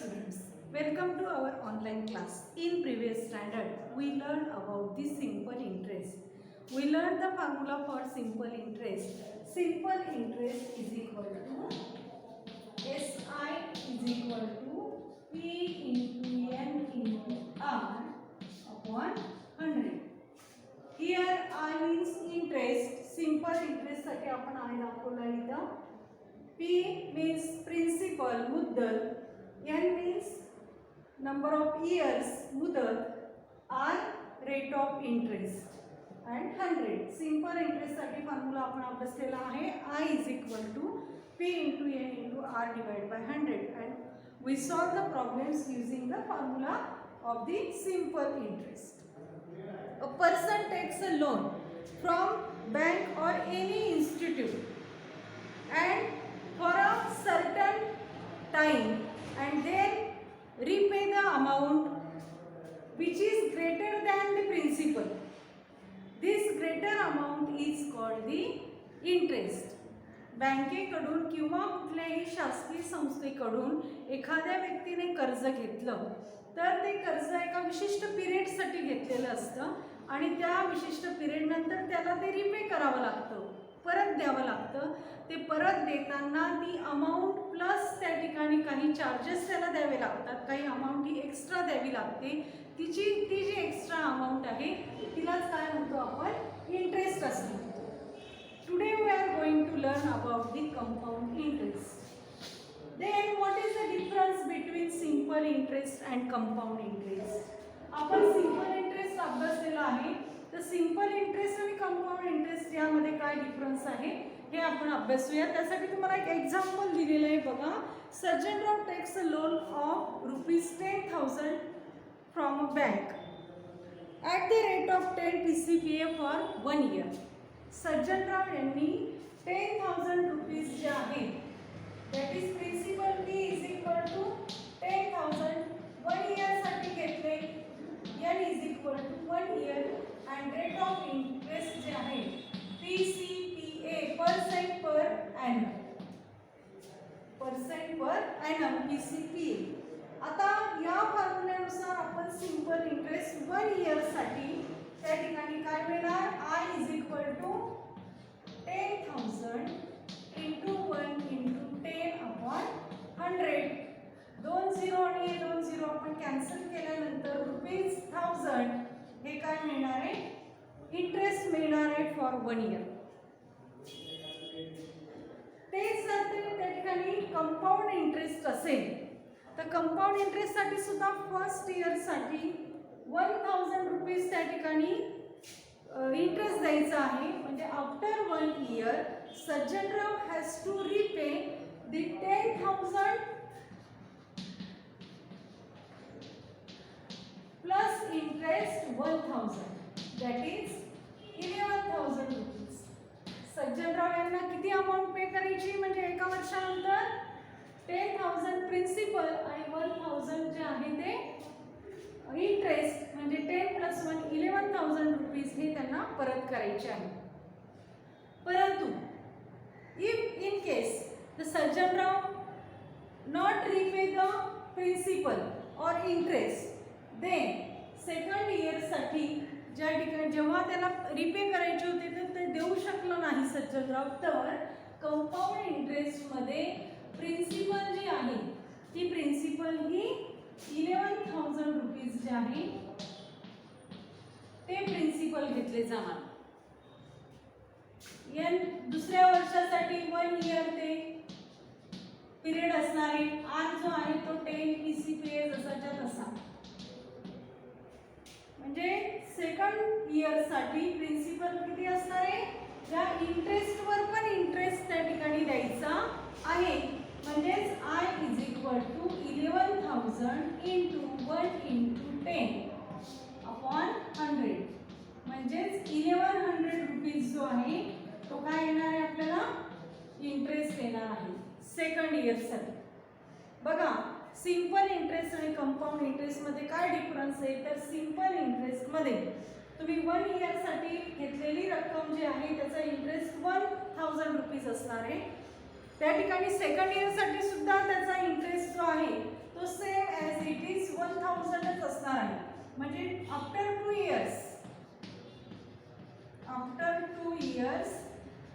students, welcome to our online class. In previous standard, we learned about the simple interest. We learned the formula for simple interest. Simple interest is equal to SI is equal to P into N into R upon 100. Here I means interest. Simple interest साठी आपण I दाखवला इथं. P means principal मुद्दल, N means number of years मुदत, R rate of interest and 100. Simple interest साठी formula आपण अभ्यासलेला आहे. I is equal to P into N into R divided by 100 and we solve the problems using the formula of the simple interest. A person takes a loan from bank or any institute and for a certain time and then repay the amount which is greater than the principal. This greater amount is called the interest. बँकेकडून किंवा कुठल्याही शासकीय संस्थेकडून एखाद्या व्यक्तीने कर्ज घेतलं तर ते कर्ज एका विशिष्ट पिरियडसाठी घेतलेलं असतं आणि त्या विशिष्ट पिरियड नंतर त्याला ते रिपे करावं लागतं, परत द्यावं लागतं. ते परत देताना ती अमाऊंट प्लस त्या ठिकाणी काही चार्जेस त्याला द्यावे लागतात, काही अमाऊंट ही एक्स्ट्रा द्यावी लागते. ती जी एक्स्ट्रा अमाऊंट आहे तिलाच काय म्हणतो आपण, इंटरेस्ट असं म्हणतो. Today we are going to learn about the compound interest. Then what is the difference between simple interest and compound interest? आपण simple interest अभ्यासलेला आहे, तर simple interest आणि compound interest यामध्ये काय डिफरन्स आहे हे आपण अभ्यासूया. त्यासाठी तुम्हाला एक एक्झाम्पल दिलेलं आहे बघा. Sajjanrao takes a loan of ₹10,000 from a bank at the rate of 10 PCPA for 1 year. Sajjanrao यांनी 10,000 रुपीज जे आहेत that is principal P is equal to 10,000 1 इयरसाठी घेतले. N is equal to 1 year and rate of interest जे आहे PCPA percent per annum, percent per annum PCPA. आता या फॉर्म्युल्यानुसार आपण सिंपल इंटरेस्ट 1 इयरसाठी त्या ठिकाणी काय मिळणार, I is equal to 10,000 into 1 into 10 upon 100. 2 zero आणि 2 झिरो आपण कॅन्सल केल्यानंतर ₹1000 हे काय मिळणार आहे, इंटरेस्ट मिळणार आहे फॉर 1 इयर. तेच जर त्या ठिकाणी कंपाऊंड इंटरेस्ट असेल तर कंपाऊंड इंटरेस्टसाठी सुद्धा फर्स्ट इयरसाठी 1,000 रुपीज त्या ठिकाणी इंटरेस्ट द्यायचा आहे. म्हणजे after 1 year Sajjanrao has to repay the 10,000 plus interest 1,000 that is 11,000 rupees. Sajjanrao यांना किती अमाऊंट पे करायची, म्हणजे एका वर्षानंतर 10,000 प्रिन्सिपल आणि 1,000 जे आहे ते इंटरेस्ट, म्हणजे 10 + 1 11,000 रुपीज हे त्यांना परत करायचे आहे. परंतु if in case the Sajjanrao not repay the principal और इंटरेस्ट, देन सेकंड इयरसाठी ज्या ठिकाणी जेव्हा त्याला रिपे करायचे होते तर ते देऊ शकलो नाही सज्जनराव, तर कंपाऊंड इंटरेस्टमध्ये प्रिन्सिपल जी आहे ती प्रिन्सिपल ही 11,000 रुपीज जे आहे ते प्रिन्सिपल घेतले जाणार. दुसऱ्या वर्षासाठी 1 इयर ते पिरियड असणार आहे. आज जो आहे तो 10 PCPA जसाच्या तसा. म्हणजे सेकंड इयरसाठी प्रिन्सिपल किती असणार आहे, ज्या इंटरेस्टवर पण इंटरेस्ट त्या ठिकाणी द्यायचा आहे. म्हणजेच I is equal to 11,000 into 1 into 10 upon 100. म्हणजेच 1100 रुपीज जो आहे तो काय येणार आहे आपल्याला, इंटरेस्ट येणार आहे सेकंड इयरसाठी. बघा सिंपल इंटरेस्ट आणि कंपाऊंड इंटरेस्टमध्ये काय डिफरन्स आहे, तर सिंपल इंटरेस्टमध्ये तुम्ही 1 इयरसाठी घेतलेली रक्कम जी आहे त्याचा इंटरेस्ट 1,000 रुपीज असणार आहे. त्या ठिकाणी सेकंड इयरसाठी सुद्धा त्याचा इंटरेस्ट जो आहे तो सेम 1000च असणार आहे. म्हणजे आफ्टर 2 इयर्स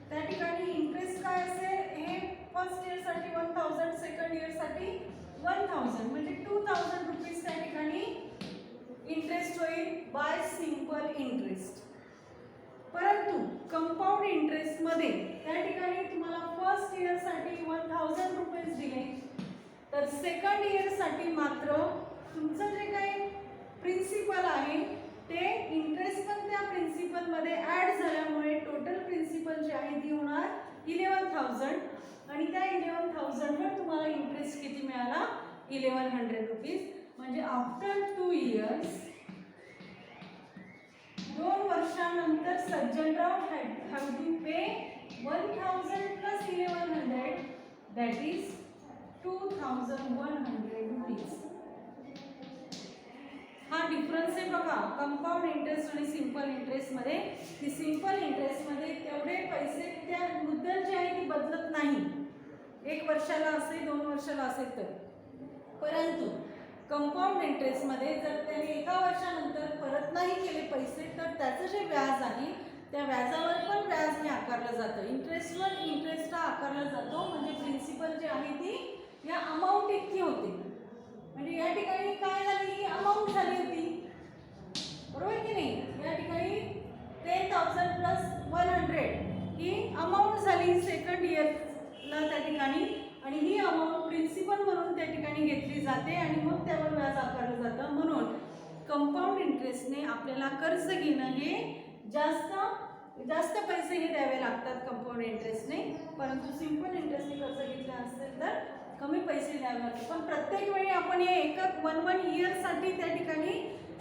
त्या ठिकाणी इंटरेस्ट काय असेल, हे फर्स्ट इयर साठी 1000, सेकंड इयर साठी 1000 म्हणजे 2000 रुपीज त्या ठिकाणी इंटरेस्ट होईल बाय सिंपल इंटरेस्ट. परंतु कंपाऊंड इंटरेस्ट मध्ये त्या ठिकाणी तुम्हाला फर्स्ट इयर साठी 1000 रुपीज दिले, तर सेकंड इयर साठी मात्र तुमचं जे काही प्रिन्सिपल आहे ते इंटरेस्ट पण त्या प्रिन्सिपल मध्ये ऍड झाल्यामुळे टोटल प्रिन्सिपल जे आहे ती होणार 11000 आणि त्या 11000 वर तुम्हाला इंटरेस्ट किती मिळाला, 1100 रुपीज. म्हणजे आफ्टर 2 इयर्स, 2 वर्षानंतर सज्जनराव have to pay 1000 plus 1100, that is 2100 rupees. हा डिफरन्स आहे बघा कंपाऊंड इंटरेस्ट आणि सिंपल इंटरेस्ट मध्ये. की सिंपल इंटरेस्ट मध्ये तेवढे पैसे त्या मुद्दल जी आहे ती बदलत नाही, 1 वर्षाला असेल 2 वर्षाला असेल तर. परंतु कंपाऊंड इंटरेस्ट मध्ये जर त्याने 1 वर्षानंतर परत नाही केले पैसे, तर त्याचं जे व्याज आहे त्या व्याजावर पण व्याज हे आकारलं जातं. इंटरेस्टवर इंटरेस्ट हा आकारला जातो. म्हणजे प्रिन्सिपल जी आहे ती या अमाऊंट इतकी होते. म्हणजे या ठिकाणी काय झाली, ही अमाऊंट झाली होती, बरोबर की नाही. या ठिकाणी 10,000 प्लस 100 ही अमाऊंट झाली सेकंड इयरला त्या ठिकाणी, आणि ही अमाऊंट प्रिन्सिपल म्हणून त्या ठिकाणी घेतली जाते आणि मग त्यावर व्याज आकारलं जातं. म्हणून कंपाऊंड इंटरेस्टने आपल्याला कर्ज घेणं हे जास्त पैसे हे द्यावे लागतात कंपाऊंड इंटरेस्टने. परंतु सिंपल इंटरेस्टने कर्ज घेतलं असेल तर कमी पैसे द्यावे लागतात. पण प्रत्येक वेळी आपण हे एक 1 इयरसाठी त्या ठिकाणी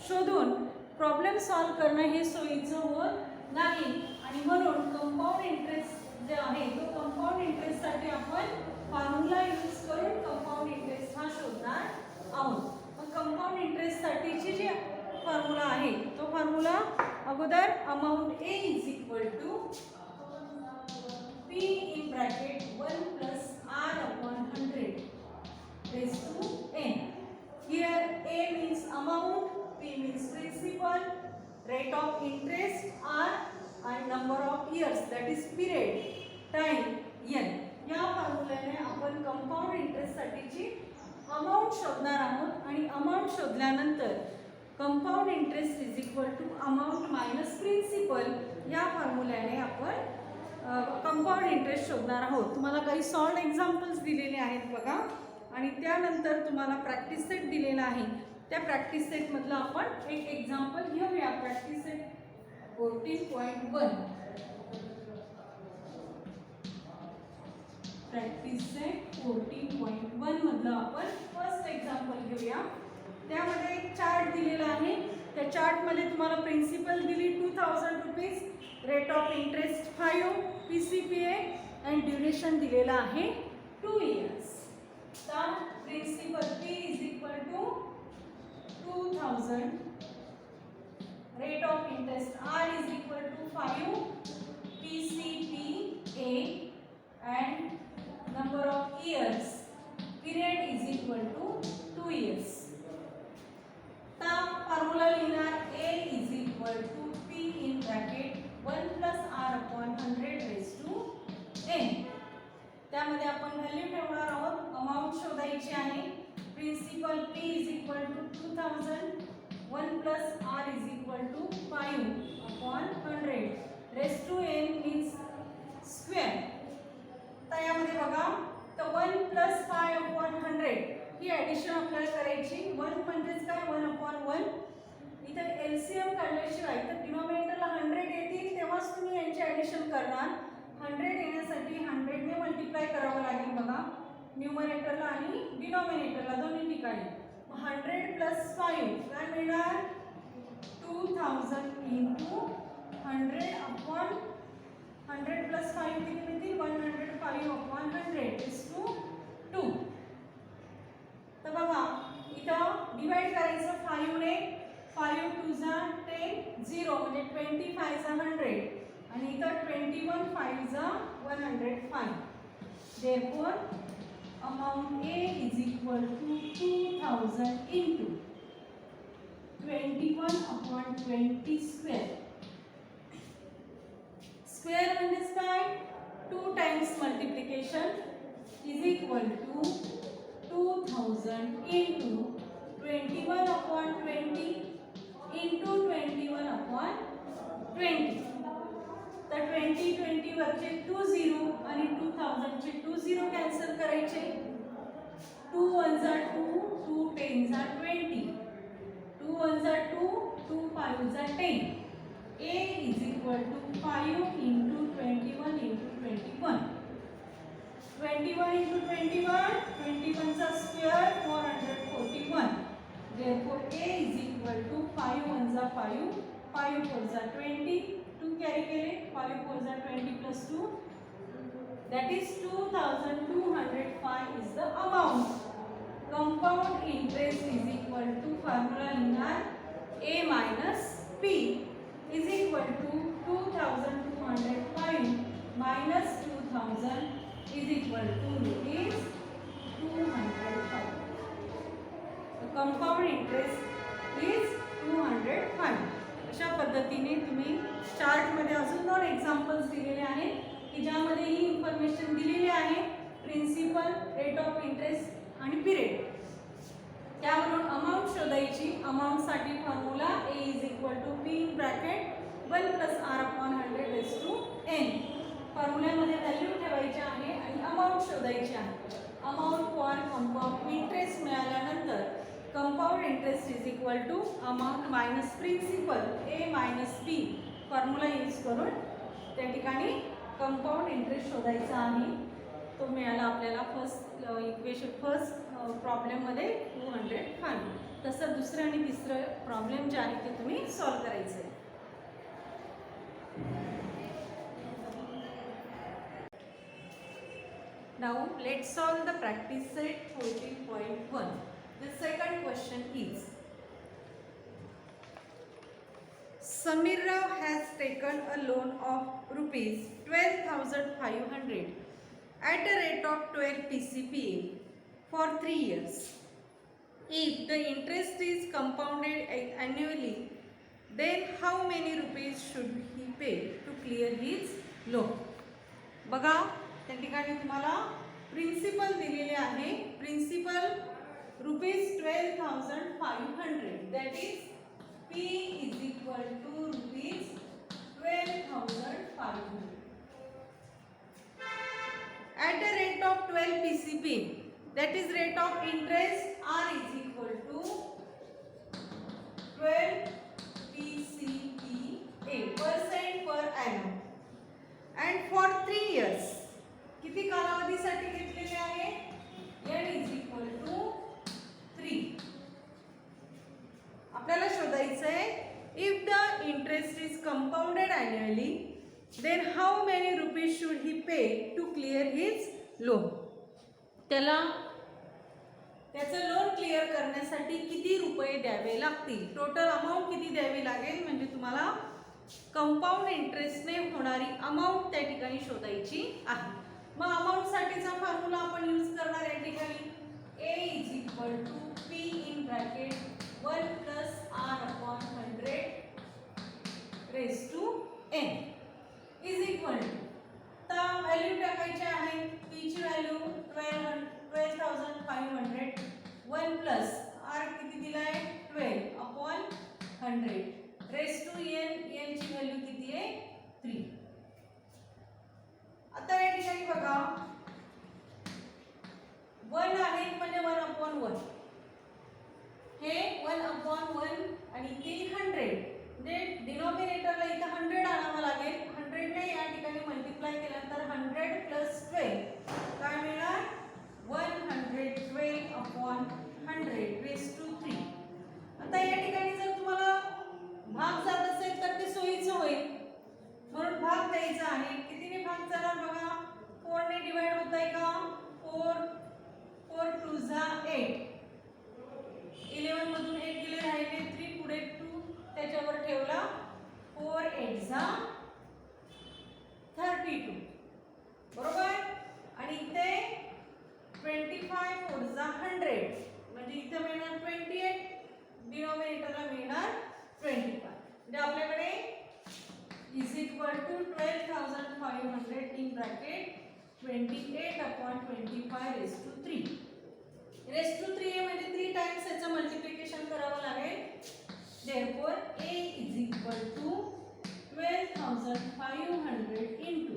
शोधून प्रॉब्लेम सॉल्व्ह करणं हे सोयीचं होत नाही. आणि म्हणून कंपाऊंड इंटरेस्ट जे आहे तो कंपाऊंड इंटरेस्टसाठी आपण फॉर्म्युला यूज करून कंपाऊंड इंटरेस्ट हा शोधणार आहोत. मग कंपाऊंड इंटरेस्टसाठीची जी फॉर्म्युला आहे तो फॉर्म्युला अगोदर amount A is equal to P in bracket 1 plus R upon 100 raised to n. Here a means amount, p means principal, rate of interest r, and number of years, that is period, time n. या फॉर्म्युल्याने आपण compound interest साठीची amount शोधणार आहोत. आणि amount शोधल्यानंतर compound interest is equal to amount minus principal या फॉर्म्युल्याने आपण कंपाऊंड इंटरेस्ट शोधणार आहोत. तुम्हाला काही सॉल्व्ड एक्झाम्पल्स दिलेले आहेत बघा, आणि त्यानंतर तुम्हाला प्रॅक्टिस सेट दिलेला आहे. त्या प्रॅक्टिस सेटमधलं आपण एक एक्झाम्पल घेऊया. Practice set 14.1. प्रॅक्टिस सेट 14.1 मधलं आपण फर्स्ट एक्झाम्पल घेऊया. त्यामध्ये एक चार्ट दिलेला आहे. त्या चार्टमध्ये तुम्हाला प्रिन्सिपल दिली 2000 rupees, rate of interest 5, PCPA and duration दिलेला आहे 2 इयर्स. तर principal P is equal to 2000, rate of interest R is equal to 5, PCPA and number of years period is equal to 2 years. आता formula लिहिणार A is equal to P in bracket 1 plus R upon 100 raise to n. त्यामध्ये आपण value ठेवणार आहोत. Amount शोधायची आहे. Principal P is equal to 2000, 1 plus R is equal to 5 upon 100 raise to n means square. तर यामध्ये बघा, तर 1 प्लस 5 अपॉन 100 ही ॲडिशन आपल्याला करायची. 1 म्हणजेच काय, 1 अपॉन 1. इथे LCM काढल्याशिवाय तर डिनॉमिनेटरला 100 येतील तेव्हाच तुम्ही यांची ॲडिशन करणार. 100 येण्यासाठी 100 ने मल्टिप्लाय करावं लागेल बघा, न्यूमरेटरला आणि डिनॉमिनेटरला दोन्ही ठिकाणी. 100 प्लस 5 काय मिळणार, 2000 इंटू 100 अपॉन 100 प्लस 5 किती मिळतील, 105 अपॉन 100 इज टू 2. तर बघा इथं डिवाइड करायचं 5 ने. 5 2 जा 10, 0 म्हणजे 25 जा 100 आणि इथं 21 5 जा 105. Therefore amount A is equal to 2000 into 21/20 square. Square म्हणजेच काय, 2 times multiplication is equal to 2000 into 21/20 into 21/20. तर 20 वरचे 2 0 आणि 2000 चे 2 0 कॅन्सल करायचे. 2 1 जा 2, 2 10 जा 20, 2 1 जा 2, 2 5 जा 10. A is equal to 5 into 21 into 21. 21 into 21, 21 चा square 441. Therefore A is equal to 5 1 जा 5, 5 4 जा 20, 2 carry केले, 5 4 जा 20 plus 2, that is 2205 is the amount. Compound interest is equal to formula लिहिणार A minus P is equal to 2205 minus 2000 is equal to rupees 205. The compound interest is 205. अशा पद्धतीने तुम्ही chart मध्ये अजून 2 एक्झाम्पल्स दिलेले आहेत की ज्यामध्ये ही इन्फॉर्मेशन दिलेली आहे, प्रिन्सिपल, रेट ऑफ इंटरेस्ट आणि पिरियड. त्यावरून अमाउंट शोधायची. अमाउंट साठी formula A is equal to P in bracket 1 plus R upon 100 raised to n. फॉर्म्युल्यामध्ये व्हॅल्यू ठेवायची आहे आणि अमाउंट शोधायची आहे. अमाउंट फॉर कंपाऊंड इंटरेस्ट मिळाल्यानंतर compound interest is equal to amount minus principal A minus P formula use करून त्या ठिकाणी कंपाऊंड इंटरेस्ट शोधायचा आहे. तो मिळाला आपल्याला फर्स्ट प्रॉब्लेममध्ये 205. तसं दुसरं आणि तिसरं प्रॉब्लेम जे आहे ते तुम्ही सॉल्व करायचं आहे. Now let's solve the practice set 14.1. The second question is, Samir Rao has taken a loan of rupees 12,500 at a rate of 12 PCPA for 3 years. If the interest is compounded annually, then how many rupees should he pay to clear his loan? बघा, त्या ठिकाणी तुम्हाला principal दिलेले आहे. Principal rupees 12,500, that is P is equal to rupees 12,500 at a rate of 12 PCP, that is rate of interest R is equal to 12 PCPA percent per annum and for 3 years. किती कालावधीसाठी घेतलेले आहे? N is equal to 3. आपल्याला शोधायचं आहे if the interest is compounded annually, then how many rupees should he pay to clear his loan? त्याचं loan clear करण्यासाठी किती रुपये द्यावे लागतील, टोटल अमाऊंट किती द्यावी लागेल, म्हणजे तुम्हाला कंपाऊंड इंटरेस्टने होणारी अमाऊंट त्या ठिकाणी शोधायची आहे. मग अमाऊंट साठीचा फॉर्म्युला आपण यूज करणार या ठिकाणी A is equal to P in bracket 1 plus R upon 100 raised to n is equal to, आता व्हॅल्यू टाकायची आहे. P ची व्हॅल्यू 12,500 1 प्लस R किती दिलाय 12 upon 100 raised to n. n ची व्हॅल्यू किती आहे 3. आता या ठिकाणी बघा 1 आहे म्हणजे 1 upon 1, हे 1 upon 1 आणि ते 100, म्हणजे डिनॉमिनेटरला इथं 100 आणावं लागेल. 100 ने या ठिकाणी मल्टिप्लाय केल्यानंतर 100 प्लस 12 काय मिळणार 112 upon 100 raised to 3. आता या ठिकाणी जर तुम्हाला भाग जात असेल तर ते सोयीचं होईल म्हणून भाग द्यायचा आहे. कितीने भाग जाणार बघा, 4 ने डिवाइड होत आहे का, 4 2 जा 8, 11 मधून 8 गेले राहिले 3, पुढे 2 त्याच्यावर ठेवला, 4 8 जा 32 बरोबर. आणि इथे 25 4 जा 100 म्हणजे इथे मिळणार 28, डिनॉमिनेटरला मिळणार म्हणजे आपल्याकडे is equal to 12,500 in bracket 28/25 raise to 3. Raise to 3 म्हणजे 3 टाइम्स याचं मल्टिप्लिकेशन करावं लागेल. Therefore a is equal to 12,500 into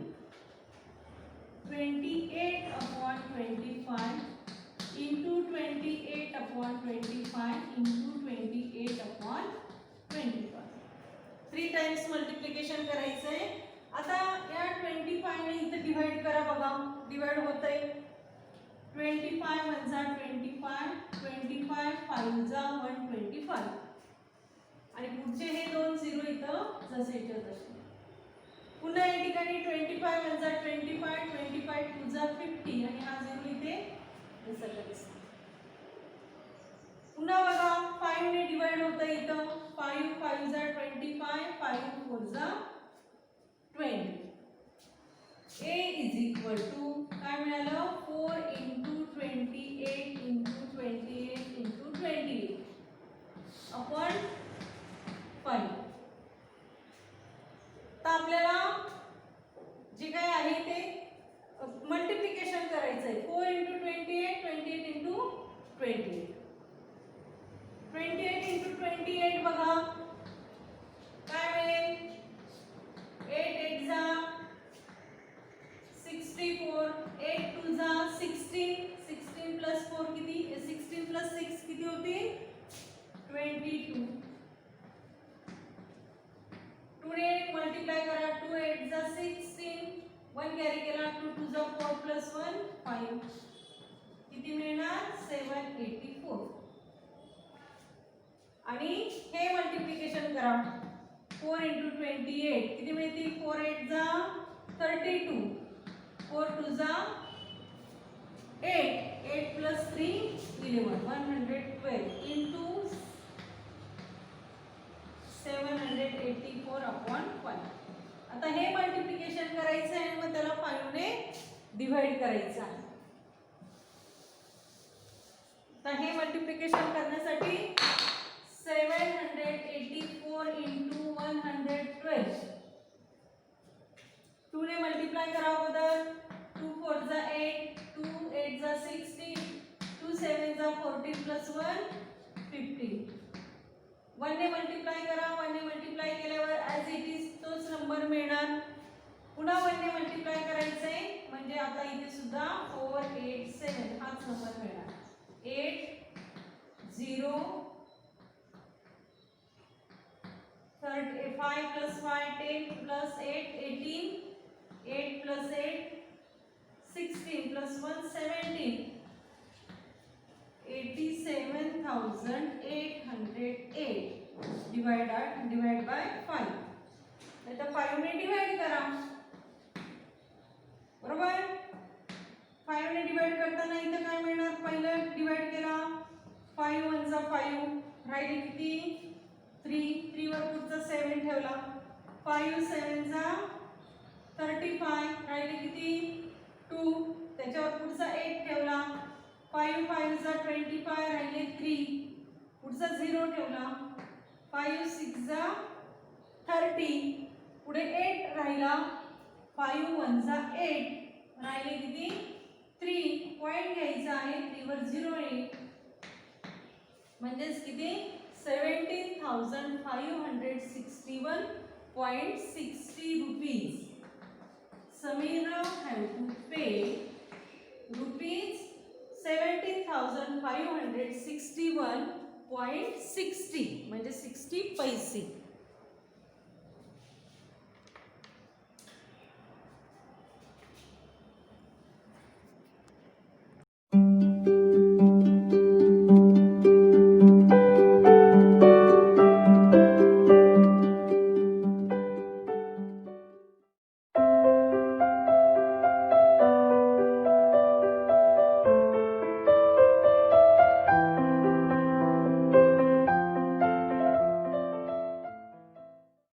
28/25 into 28/25 into 28/25. 3 times multiplication करायचं आहे. आता या 25 ने इथे डिवाइड करा बघा. डिवाइड होतंय. 25 1 जा 25, 25 5 जा 125 आणि पुढचे हे दोन झिरो इथं जसेच्या तसे. पुन्हा या ठिकाणी 25 1 जा 25, 25 2 जा 50 आणि हा झिरो इथे दिसला दिसतो. पुन्हा बघा 5 ने डिवाइड होतं इथं. 5 5 जा 25, 5 4 जा 20. a is equal to काय मिळालं 4 into 28 into 28 into 28 upon 5. तर आपल्याला जे काय आहे ते मल्टिप्लिकेशन करायचं आहे. 4 into 28, 28 into 28. 28 into 28 बघा काय मिळेल. 8 8 जा 64, 8 2 जा 16, 16 plus 4 किती 16 plus 6 किती होते 22. 2 ने मल्टिप्लाय करा. 2 8 जा 16, 1 कॅरी केला. 2 2 जा 4 plus 1 5 किती मिळणार 784. आणि हे मल्टिप्लिकेशन करा. 4 into 28 किती मिळतील 4 8 जा 32, 4 2 जा 8, 8 plus 3 11, 112 into 784/5. आता हे मल्टिप्लिकेशन करायचं आहे मग त्याला 5 ने डिवाइड करायचं आहे. तर हे मल्टिप्लिकेशन करण्यासाठी 784 into 112. 2 ने मल्टिप्लाय करा अगोदर. 2 4 जा 8, 2 8 जा 16, 2 7 जा 14 plus 1 15. 1 ने मल्टिप्लाय करा. 1 ने मल्टिप्लाय केल्यावर ॲज इट इज तोच नंबर मिळणार. पुन्हा 1 ने मल्टिप्लाय करायचं आहे म्हणजे आता इथे सुद्धा 4 8 7 हाच नंबर मिळणार. 8 0 5 plus 5 10 plus 8 18, 8 plus 8 16 plus 1 17, 87,808 divide by 5. आता 5 ने डिवाइड करा बरोबर. 5 ने डिवाइड करताना इथे काय मिळणार. पहिलं डिवाइड केला 5 1 जा 5 राहिले किती 3, 3 वर पुढचा 7 ठेवला. 5 7 जा 35 राहिले किती 2, त्याच्यावर पुढचा 8 ठेवला. 5 5 जा 25 राहिले 3, पुढचा 0 ठेवला. 5 6 जा 30 पुढे 8 राहिला. 5 1 जा 8 राहिले किती 3, पॉइंट घ्यायचा आहे 3 वर 0 येईल म्हणजेच किती 17,561.60 rupees. Samira have to pay rupees 17,561.60 म्हणजे 60 पैसे.